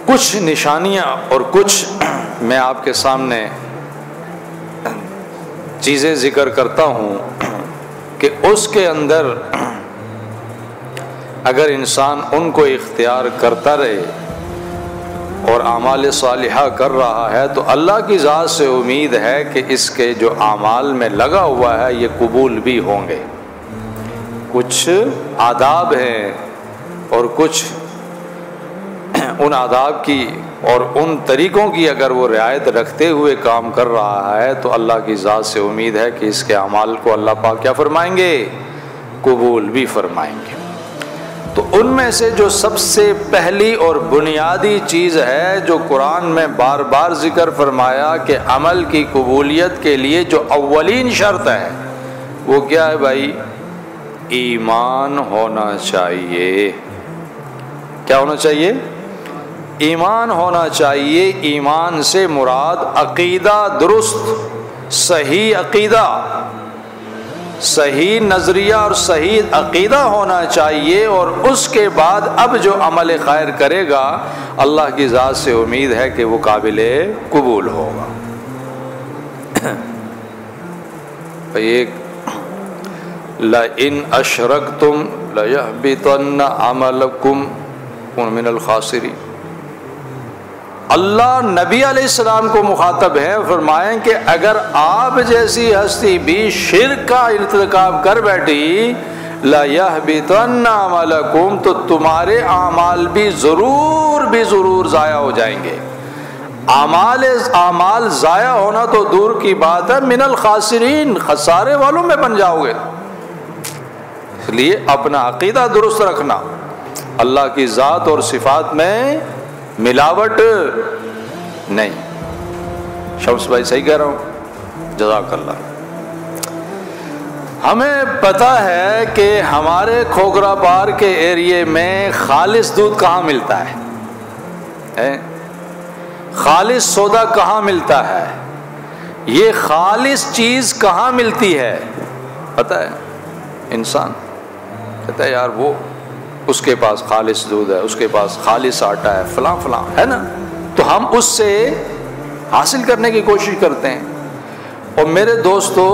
کچھ نشانیاں اور کچھ میں آپ کے سامنے چیزیں ذکر کرتا ہوں کہ اس کے اندر اگر انسان ان کو اختیار کرتا رہے اور اعمال صالحہ کر رہا ہے تو اللہ کی ذات سے امید ہے کہ اس کے جو اعمال میں لگا ہوا ہے یہ قبول بھی ہوں گے۔ کچھ آداب ہیں اور کچھ ان آداب کی اور ان طریقوں کی اگر وہ رعایت رکھتے ہوئے کام کر رہا ہے تو اللہ کی ذات سے امید ہے کہ اس کے اعمال کو اللہ پاک کیا فرمائیں گے؟ قبول بھی فرمائیں گے۔ تو ان میں سے جو سب سے پہلی اور بنیادی چیز ہے جو قرآن میں بار بار ذکر فرمایا کہ عمل کی قبولیت کے لیے جو اولین شرط ہے وہ کیا ہے بھائی؟ ایمان ہونا چاہیے۔ کیا ہونا چاہیے؟ ایمان ہونا چاہیے۔ ایمان سے مراد عقیدہ درست، صحیح عقیدہ، صحیح نظریہ اور صحیح عقیدہ ہونا چاہیے، اور اس کے بعد اب جو عمل خیر کرے گا اللہ کی ذات سے امید ہے کہ وہ قابل قبول ہوگا۔ ایک لَإِنْ أَشْرَكْتُمْ لَيَحْبِطَنَّ عَمَلَكُمْ وَأَنْتُمْ مِنَ الْخَاسِرِينَ۔ اللہ نبی علیہ السلام کو مخاطب ہے، فرمائیں کہ اگر آپ جیسی ہستی بھی شرک کا ارتکاب کر بیٹھی لَيَحْبِطَنَّ عَمَلَكُمْ، تو تمہارے اعمال بھی ضرور ضائع ہو جائیں گے۔ اعمال ضائع ہونا تو دور کی بات ہے، من الخاسرین، خسارے والوں میں بن جاؤ گے۔ اس لیے اپنا عقیدہ درست رکھنا، اللہ کی ذات اور صفات میں ملاوٹ نہیں۔ شمس بھائی صحیح کہہ رہا ہوں؟ جزاک اللہ۔ ہمیں پتہ ہے کہ ہمارے کھوکھرا پار کے ایریے میں خالص دودھ کہاں ملتا ہے؟ خالص سودا کہاں ملتا ہے؟ یہ خالص چیز کہاں ملتی ہے؟ پتہ ہے؟ انسان کہتا ہے یار وہ اس کے پاس خالص دودھ ہے، اس کے پاس خالص آٹا ہے، فلاں فلاں ہے نا، تو ہم اس سے حاصل کرنے کی کوشش کرتے ہیں۔ اور میرے دوستو،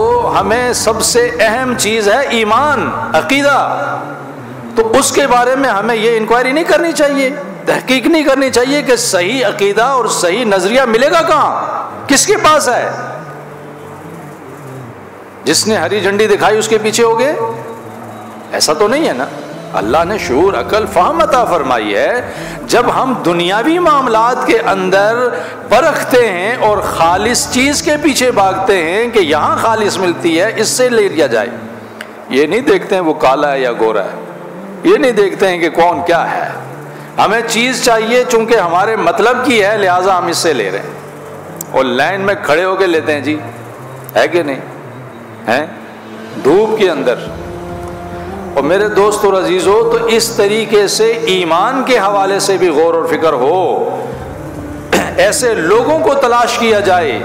ہمیں سب سے اہم چیز ہے ایمان، عقیدہ۔ تو اس کے بارے میں ہمیں یہ انکوائری نہیں کرنی چاہیے، تحقیق نہیں کرنی چاہیے کہ صحیح عقیدہ اور صحیح نظریہ ملے گا کہاں، کس کے پاس ہے؟ جس نے ہری جھنڈی دکھائی اس کے پیچھے ہو گئے؟ ایسا تو نہیں ہے نا۔ اللہ نے شعور، عقل، فہم عطا فرمائی ہے۔ جب ہم دنیاوی معاملات کے اندر پرکھتے ہیں اور خالص چیز کے پیچھے بھاگتے ہیں کہ یہاں خالص ملتی ہے، اس سے لے لیا جائے، یہ نہیں دیکھتے ہیں وہ کالا ہے یا گورا ہے، یہ نہیں دیکھتے ہیں کہ کون کیا ہے۔ ہمیں چیز چاہیے چونکہ ہمارے مطلب کی ہے، لہٰذا ہم اس سے لے رہے ہیں اور لائن میں کھڑے ہو کے لیتے ہیں۔ جی ہے کہ نہیں ہے؟ دھوپ کے اندر۔ اور میرے دوست اور عزیزو، تو اس طریقے سے ایمان کے حوالے سے بھی غور اور فکر ہو، ایسے لوگوں کو تلاش کیا جائے،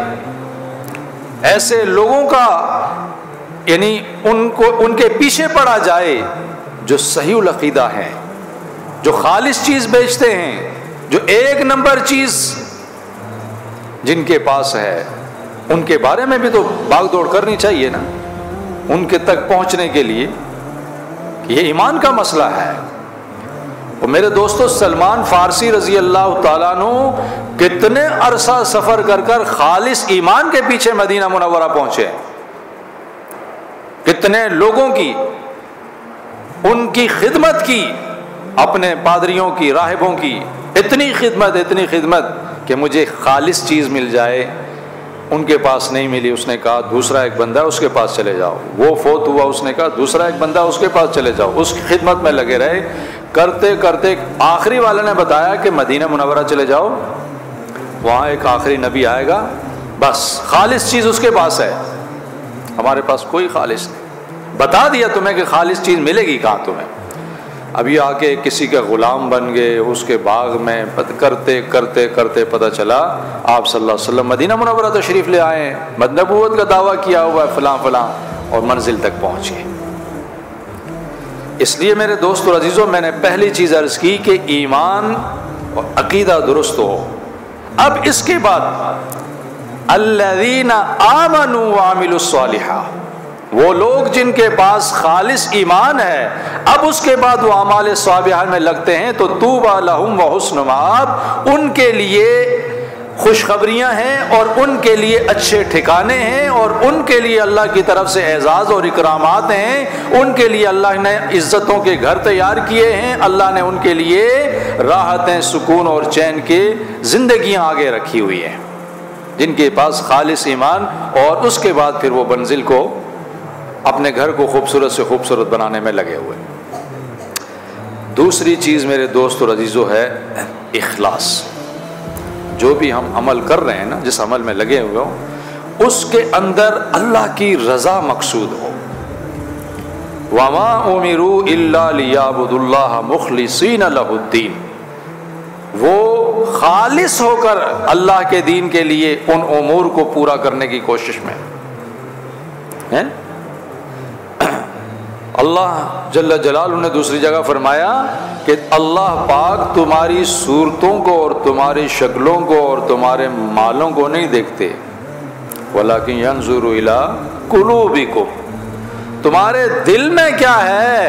ایسے لوگوں کا یعنی ان کے پیچھے پڑا جائے جو صحیح العقیدہ ہیں، جو خالص چیز بیچتے ہیں، جو ایک نمبر چیز جن کے پاس ہے، ان کے بارے میں بھی تو بھاگ دوڑ کرنی چاہیے نا، ان کے تک پہنچنے کے لیے۔ یہ ایمان کا مسئلہ ہے۔ اور میرے دوستو، سلمان فارسی رضی اللہ تعالیٰ عنہ کتنے عرصہ سفر کر کر خالص ایمان کے پیچھے مدینہ منورہ پہنچے، کتنے لوگوں کی ان کی خدمت کی، اپنے پادریوں کی، راہبوں کی، اتنی خدمت کہ مجھے خالص چیز مل جائے۔ ان کے پاس نہیں ملی، اس نے کہا دوسرا ایک بندہ اس کے پاس چلے جاؤ۔ وہ فوت ہوا، اس نے کہا دوسرا ایک بندہ اس کے پاس چلے جاؤ۔ اس کی خدمت میں لگے رہے، کرتے کرتے آخری والے نے بتایا کہ مدینہ منورہ چلے جاؤ، وہاں ایک آخری نبی آئے گا، بس خالص چیز اس کے پاس ہے، ہمارے پاس کوئی خالص نہیں۔ بتا دیا تمہیں کہ خالص چیز ملے گی کہاں تمہیں۔ ابھی آ کے کسی کا غلام بن گئے، اس کے باغ میں کرتے کرتے کرتے پتہ چلا آپ صلی اللہ علیہ وسلم مدینہ منورہ تشریف لے آئے ہیں، نبوت کا دعویٰ کیا ہوا ہے، فلاں فلاں، اور منزل تک پہنچ گئے۔ اس لیے میرے دوست اور عزیزوں، میں نے پہلی چیز عرض کی کہ ایمان اور عقیدہ درست ہو. اب اس کے بعد الذین آمنوا وعملوا الصالحات، وہ لوگ جن کے پاس خالص ایمان ہے، اب اس کے بعد وہ اعمال صالحہ میں لگتے ہیں تو طوبی لہم وحسن مآب، ان کے لیے خوشخبریاں ہیں اور ان کے لیے اچھے ٹھکانے ہیں اور ان کے لیے اللہ کی طرف سے اعزاز اور اکرامات ہیں. ان کے لیے اللہ نے عزتوں کے گھر تیار کیے ہیں، اللہ نے ان کے لیے راحتیں، سکون اور چین کی زندگیاں آگے رکھی ہوئی ہیں جن کے پاس خالص ایمان، اور اس کے بعد پھر وہ منزل کو، اپنے گھر کو خوبصورت سے خوبصورت بنانے میں لگے ہوئے. دوسری چیز میرے دوست اور عزیزو ہے اخلاص. جو بھی ہم عمل کر رہے ہیں نا، جس عمل میں لگے ہوئے ہوں، اس کے اندر اللہ کی رضا مقصود ہو. وَمَا أُمِرُوا إِلَّا لِيَعْبُدُوا اللَّهَ مُخْلِصِينَ لَهُ الدِّينَ، وہ خالص ہو کر اللہ کے دین کے لیے ان امور کو پورا کرنے کی کوشش میں ہیں. اللہ جل جلالہ نے دوسری جگہ فرمایا کہ اللہ پاک تمہاری صورتوں کو اور تمہاری شکلوں کو اور تمہارے مالوں کو نہیں دیکھتے، وَلَكِنْ يَنْظُرُ إِلَىٰ قُلُوبِكُمْ، تمہارے دل میں کیا ہے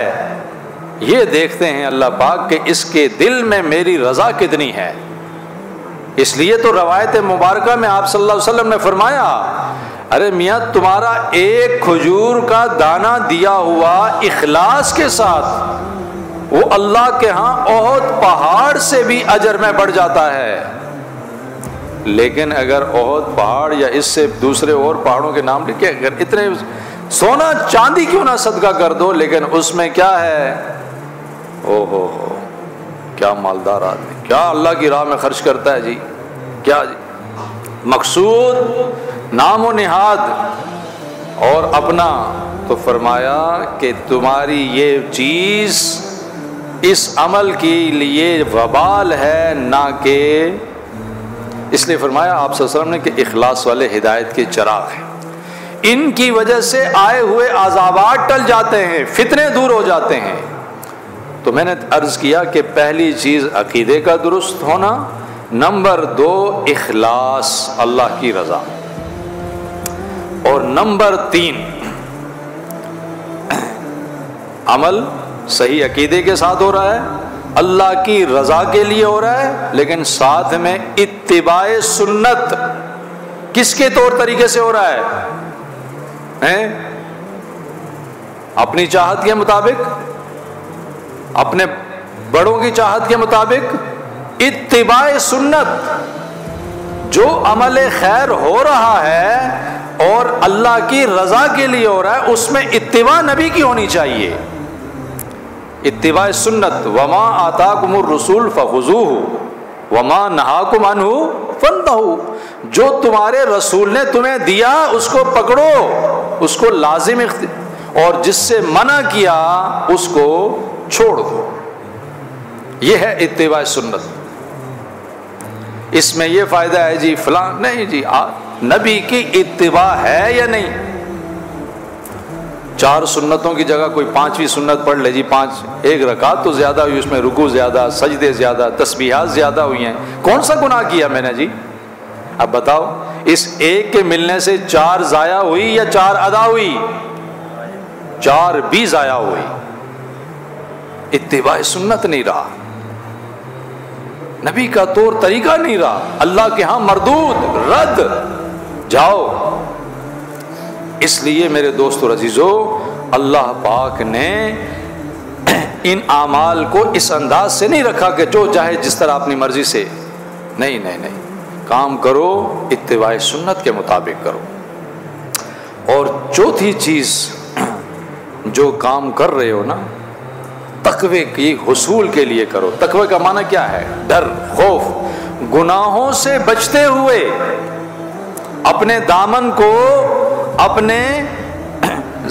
یہ دیکھتے ہیں اللہ پاک کہ اس کے دل میں میری رضا کتنی ہے. اس لیے تو روایت مبارکہ میں آپ صلی اللہ علیہ وسلم نے فرمایا، ارے میاں تمہارا ایک کھجور کا دانہ دیا ہوا اخلاص کے ساتھ وہ اللہ کے ہاں احد پہاڑ سے بھی اجر میں بڑھ جاتا ہے. لیکن اگر احد پہاڑ یا اس سے دوسرے اور پہاڑوں کے نام لکھے، اگر اتنے سونا چاندی کیوں نہ صدقہ کر دو، لیکن اس میں کیا ہے، او ہو کیا مالدار آدمی، کیا اللہ کی راہ میں خرچ کرتا ہے جی، کیا جی مقصود نام و نہاد اور اپنا. تو فرمایا کہ تمہاری یہ چیز اس عمل کے لیے وبال ہے نہ کہ، اس لیے فرمایا آپ صلی اللہ علیہ وسلم نے کہ اخلاص والے ہدایت کے چراغ ہیں، ان کی وجہ سے آئے ہوئے عذابات ٹل جاتے ہیں، فتنے دور ہو جاتے ہیں. تو میں نے عرض کیا کہ پہلی چیز عقیدے کا درست ہونا، نمبر 2 اخلاص اللہ کی رضا، اور نمبر 3 عمل صحیح عقیدے کے ساتھ ہو رہا ہے، اللہ کی رضا کے لیے ہو رہا ہے، لیکن ساتھ میں اتباع سنت کس کے طور طریقے سے ہو رہا ہے، اپنی چاہت کے مطابق، اپنے بڑوں کی چاہت کے مطابق. اتباع سنت، جو عمل خیر ہو رہا ہے اور اللہ کی رضا کے لیے ہو رہا ہے، اس میں اتباع نبی کی ہونی چاہیے. اتباع سنت، وما آتاکم الرسول فخذوہ وما نہاکم عنہ فانتہوا، جو تمہارے رسول نے تمہیں دیا اس کو پکڑو، اس کو لازم، اور جس سے منع کیا اس کو چھوڑ دو. یہ ہے اتباع سنت. اس میں یہ فائدہ ہے جی فلاں نہیں جی، نبی کی اتباع ہے یا نہیں. 4 سنتوں کی جگہ کوئی 5ویں سنت پڑھ لے جی، 1 رکعت تو زیادہ ہوئی، اس میں رکوع زیادہ، سجدے زیادہ، تسبیحات زیادہ ہوئی ہیں، کون سا گناہ کیا میں نے جی؟ اب بتاؤ، اس ایک کے ملنے سے 4 ضائع ہوئی یا 4 ادا ہوئی؟ 4 بھی ضائع ہوئی. اتباع سنت نہیں رہا، نبی کا طور طریقہ نہیں رہا، اللہ کے ہاں مردود، رد، جاؤ. اس لیے میرے دوست اور عزیزو، اللہ پاک نے ان اعمال کو اس انداز سے نہیں رکھا کہ جو چاہے جس طرح اپنی مرضی سے، نہیں نہیں نہیں، کام کرو اتباع سنت کے مطابق کرو. اور چوتھی چیز جو کام کر رہے ہو نا، تقوی کی حصول کے لیے کرو. تقوی کا معنی کیا ہے؟ ڈر، خوف، گناہوں سے بچتے ہوئے اپنے دامن کو، اپنے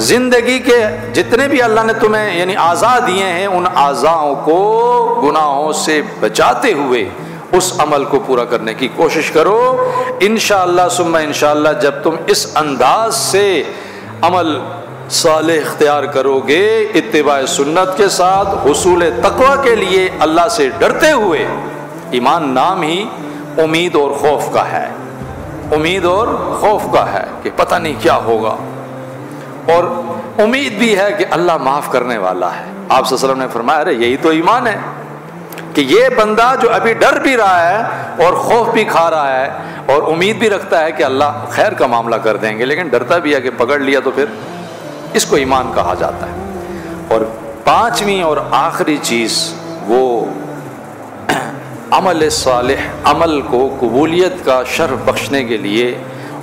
زندگی کے جتنے بھی اللہ نے تمہیں یعنی اعضاء دیے ہیں، ان اعضاءوں کو گناہوں سے بچاتے ہوئے اس عمل کو پورا کرنے کی کوشش کرو. انشاءاللہ ثم انشاءاللہ جب تم اس انداز سے عمل صالح اختیار کرو گے، اتباع سنت کے ساتھ، حصول تقوی کے لیے اللہ سے ڈرتے ہوئے، ایمان نام ہی امید اور خوف کا ہے، امید اور خوف کا ہے کہ پتہ نہیں کیا ہوگا، اور امید بھی ہے کہ اللہ معاف کرنے والا ہے۔ آپ صلی اللہ علیہ وسلم نے فرمایا ارے یہی تو ایمان ہے کہ یہ بندہ جو ابھی ڈر بھی رہا ہے اور خوف بھی کھا رہا ہے اور امید بھی رکھتا ہے کہ اللہ خیر کا معاملہ کر دیں گے، لیکن ڈرتا بھی ہے کہ پکڑ لیا تو پھر اس کو ایمان کہا جاتا ہے۔ اور پانچویں اور آخری چیز وہ عمل صالح، عمل کو قبولیت کا شرف بخشنے کے لیے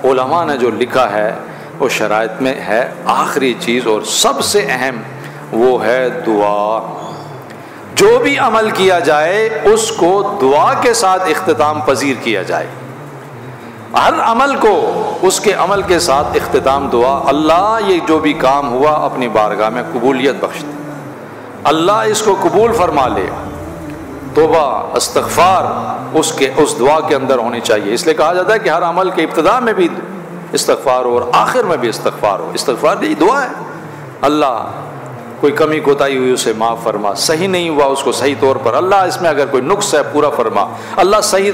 علماء نے جو لکھا ہے وہ شرائط میں ہے آخری چیز اور سب سے اہم، وہ ہے دعا۔ جو بھی عمل کیا جائے اس کو دعا کے ساتھ اختتام پذیر کیا جائے، ہر عمل کو اس کے عمل کے ساتھ اختتام دعا، اللہ یہ جو بھی کام ہوا اپنی بارگاہ میں قبولیت بخش دے، اللہ اس کو قبول فرما لے۔ توبہ استغفار اس دعا کے اندر ہونی چاہیے، اس لیے کہا جاتا ہے کہ ہر عمل کے ابتدا میں بھی استغفار ہو اور آخر میں بھی استغفار ہو۔ استغفار یہی دعا ہے، اللہ کوئی کمی کوتاہی ہوئی اسے معاف فرما، صحیح نہیں ہوا اس کو صحیح طور پر، اللہ اس میں اگر کوئی نقص ہے پورا فرما، اللہ صحیح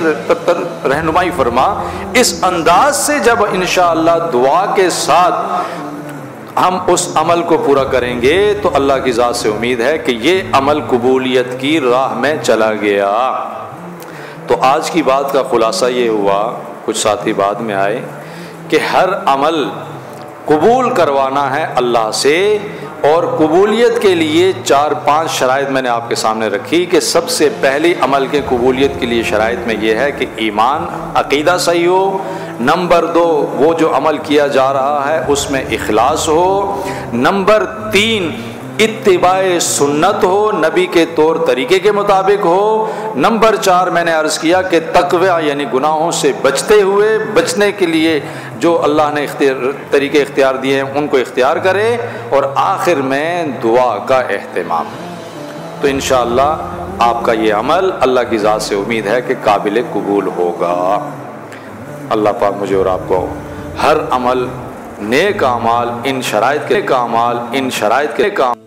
رہنمائی فرما۔ اس انداز سے جب انشاءاللہ دعا کے ساتھ ہم اس عمل کو پورا کریں گے تو اللہ کی ذات سے امید ہے کہ یہ عمل قبولیت کی راہ میں چلا گیا۔ تو آج کی بات کا خلاصہ یہ ہوا، کچھ ساتھی بعد میں آئے، کہ ہر عمل قبول کروانا ہے اللہ سے، اور قبولیت کے لیے 4-5 شرائط میں نے آپ کے سامنے رکھی کہ سب سے پہلی عمل کے قبولیت کے لیے شرائط میں یہ ہے کہ ایمان عقیدہ صحیح ہو، نمبر 2 وہ جو عمل کیا جا رہا ہے اس میں اخلاص ہو، نمبر 3 اتباع سنت ہو، نبی کے طور طریقے کے مطابق ہو، نمبر 4 میں نے عرض کیا کہ تقوی یعنی گناہوں سے بچتے ہوئے، بچنے کے لیے جو اللہ نے طریقے اختیار دیے ہیں ان کو اختیار کرے، اور آخر میں دعا کا اہتمام۔ تو انشاءاللہ آپ کا یہ عمل اللہ کی ذات سے امید ہے کہ قابل قبول ہوگا۔ اللہ پاک مجھے اور آپ کو ہر عمل، نیک اعمال، ان شرائط کے کام